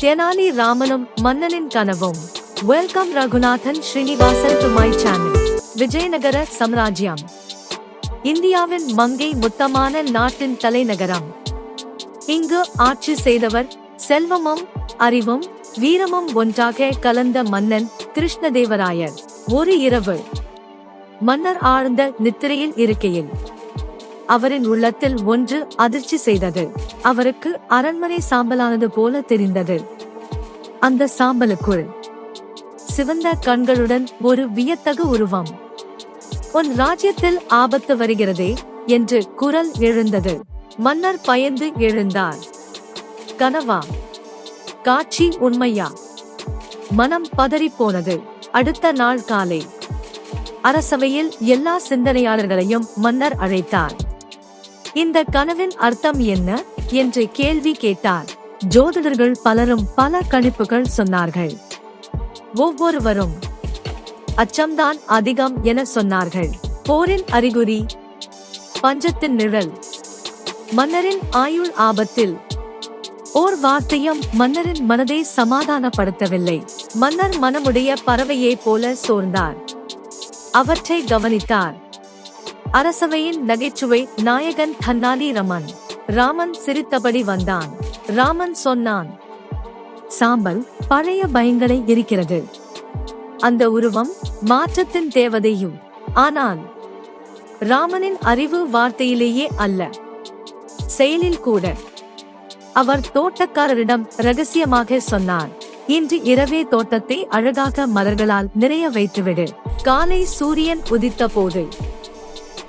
தெனாலி ராமனும் மன்னனின் கனவும். Welcome Raghunathan Srinivasan to my channel. Vijayanagara சாம்ராஜ்யம் இந்தியாவின் மங்கை முத்தமான நாட்டின் தலைநகரம். இங்கு ஆட்சி செய்தவர் செல்வமும் அறிவும் வீரமும் ஒன்றாக கலந்த மன்னன் கிருஷ்ணதேவராயர். ஒரு இரவு மன்னர் ஆழ்ந்த நித்திரையில் இருக்கையில் அவரின் உள்ளத்தில் ஒன்று அதிர்ச்சி செய்தது. அவருக்கு அரண்மனை சாம்பலானது போல தெரிந்தது. அந்த சாம்பலுக்குள் சிவந்த கண்களுடன் ஒரு வியத்தகு உருவம். உன் ராஜ்யத்தில் ஆபத்து வருகிறதே என்று குரல் எழுந்தது. மன்னர் பயந்து எழுந்தார். கனவா? காட்சி உண்மையா? மனம் பதறிப்போனது. அடுத்த நாள் காலை அரசவையில் எல்லா சிந்தனையாளர்களையும் மன்னர் அழைத்தார். இந்த கனவின் அர்த்தம் என்ன என்று கேள்வி கேட்டார். ஜோதிடர்கள் பலரும் பல கணிப்புகள் சொன்னார்கள். ஒவ்வொருவரும் அச்சம்தான் அதிகம் என சொன்னார்கள். போரின் அறிகுறி, பஞ்சத்தின் நிழல், மன்னரின் ஆயுள் ஆபத்தில். ஓர் வார்த்தையும் மன்னரின் மனதை சமாதானப்படுத்தவில்லை. மன்னர் மனமுடைய பறவையை போல சோர்ந்தார். அவற்றை கவனித்தார். அரசவையின் நகைச்சுவை நாயகன் தெனாலி ராமன். ராமன் சிரித்தபடி வந்தான். ராமன் சொன்னான், சாம்பல் பழைய பயங்களை இருக்கிறது. அந்த உருவம் மாற்றத்தின் தேவதையும். ஆனால் ராமனின் அறிவு வார்த்தையிலேயே அல்ல, செயலில் கூட. அவர் தோட்டக்காரரிடம் ரகசியமாக சொன்னார், இன்று இரவே தோட்டத்தை அழகாக மலர்களால் நிறைய வைத்துவிடு. காலை சூரியன் உதித்த போது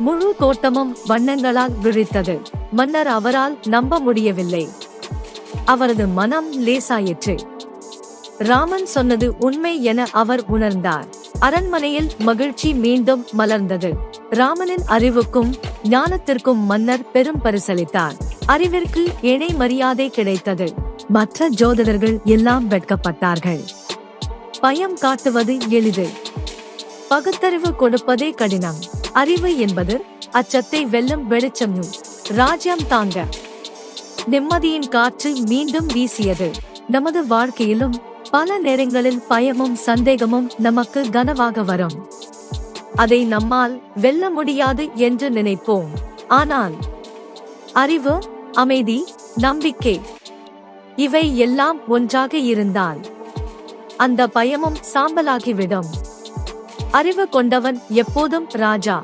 முழு தோட்டமும் வண்ணங்களால் விழித்தது. மன்னர் அவரால் நம்ப முடியவில்லை. அவரது மனம் லேசாயிற்று. ராமன் சொன்னது உண்மை என அவர் உணர்ந்தார். அரண்மனையில் மகிழ்ச்சி மீண்டும் மலர்ந்தது. ராமனின் அறிவுக்கும் ஞானத்திற்கும் மன்னர் பெரும் பரிசளித்தார். அறிவிற்கு இணை மரியாதை கிடைத்தது. மற்ற ஜோதிடர்கள் எல்லாம் வெட்கப்பட்டார்கள். பயம் காட்டுவது எளிது, பகுத்தறிவு கொடுப்பதே கடினம். அறிவு என்பது அச்சத்தை வெல்லும் வெளிச்சம். ராஜ்யம் தாங்க நிம்மதியின் காற்று மீண்டும் வீசியது. நமது வாழ்க்கையிலும் பல நேரங்களில் பயமும் சந்தேகமும் நமக்கு கனவாக வரும். அதை நம்மால் வெல்ல முடியாது என்று நினைப்போம். ஆனால் அறிவு, அமைதி, நம்பிக்கை இவை எல்லாம் ஒன்றாக இருந்தால் அந்த பயமும் சாம்பலாகிவிடும். அறிவு கொண்டவன் எப்போதும் ராஜா.